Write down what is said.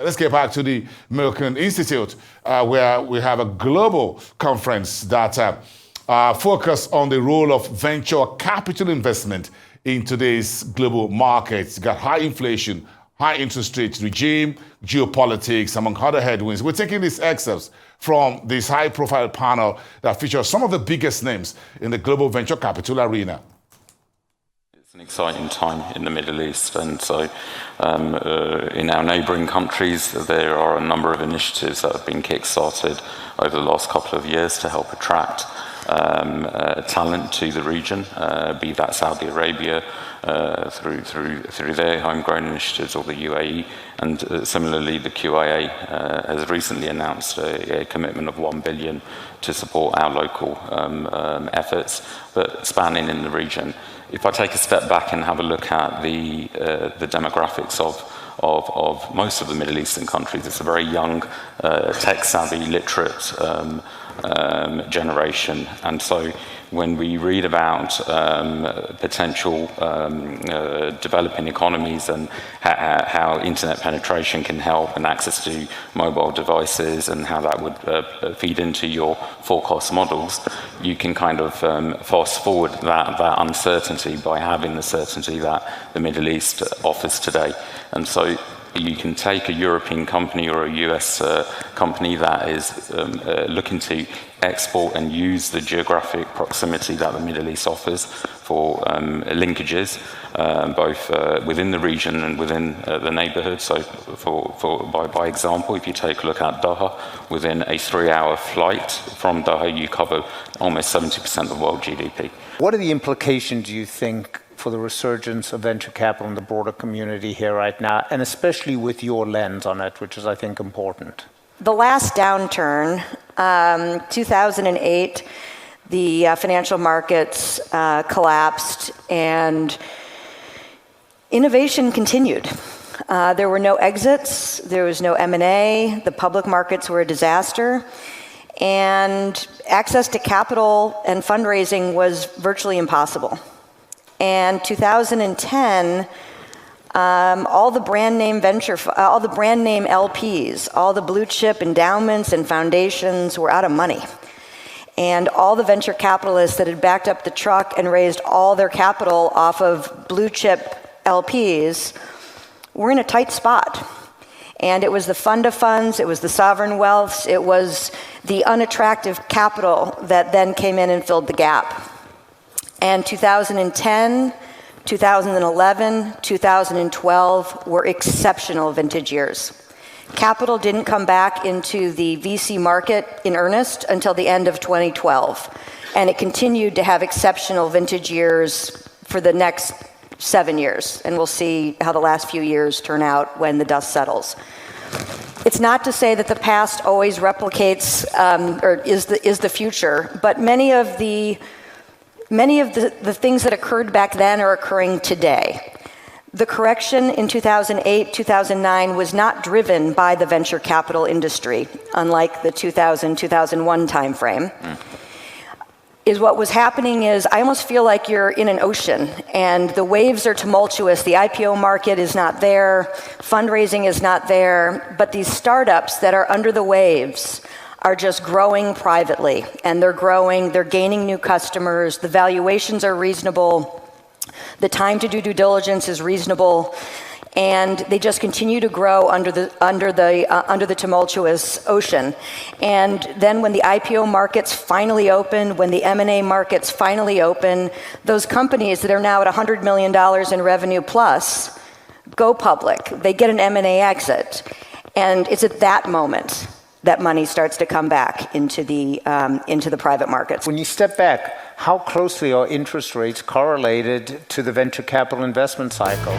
Let's get back to the Milken Institute, where we have a global conference that focus on the role of venture capital investment in today's global markets. You got high inflation, high interest rate regime, geopolitics, among other headwinds. We're taking these excerpts from this high-profile panel that features some of the biggest names in the global venture capital arena. It's an exciting time in the Middle East, and so in our neighbouring countries, there are a number of initiatives that have been kick-started over the last couple of years to help attract talent to the region, be that Saudi Arabia, through their homegrown initiatives, or the UAE, and similarly the QIA has recently announced a commitment of $1 billion to support our local efforts, but spanning in the region. If I take a step back and have a look at the demographics of most of the Middle Eastern countries, it's a very young, tech-savvy, literate generation, and so when we read about potential developing economies and how internet penetration can help, and access to mobile devices, and how that would feed into your forecast models, you can kind of fast forward that uncertainty by having the certainty that the Middle East offers today. And so you can take a European company or a US company that is looking to export and use the geographic proximity that the Middle East offers for linkages, both within the region and within the neighborhood. So by example, if you take a look at Doha, within a 3-hour flight from Doha, you cover almost 70% of world GDP. What are the implications, do you think, for the resurgence of venture capital in the broader community here right now, and especially with your lens on it, which is, I think, important? The last downturn, 2008, the financial markets collapsed and innovation continued. There were no exits, there was no M&A, the public markets were a disaster, and access to capital and fundraising was virtually impossible. And 2010, all the brand name LPs, all the blue chip endowments and foundations were out of money. And all the venture capitalists that had backed up the truck and raised all their capital off of blue chip LPs were in a tight spot. And it was the fund of funds, it was the sovereign wealths, it was the unattractive capital that then came in and filled the gap. And 2010, 2011, 2012 were exceptional vintage years. Capital didn't come back into the VC market in earnest until the end of 2012. And it continued to have exceptional vintage years for the next 7 years. And we'll see how the last few years turn out when the dust settles. It's not to say that the past always replicates or is the future, but many of the things that occurred back then are occurring today. The correction in 2008, 2009 was not driven by the venture capital industry, unlike the 2000, 2001 timeframe. What was happening is, I almost feel like you're in an ocean and the waves are tumultuous. The IPO market is not there, fundraising is not there, but these startups that are under the waves are just growing privately, and they're gaining new customers, the valuations are reasonable, the time to do due diligence is reasonable, and they just continue to grow under the tumultuous ocean. And then when the IPO markets finally open, when the M&A markets finally open, those companies that are now at $100 million in revenue plus go public. They get an M&A exit, and it's at that moment that money starts to come back into the private markets. When you step back, how closely are interest rates correlated to the venture capital investment cycle?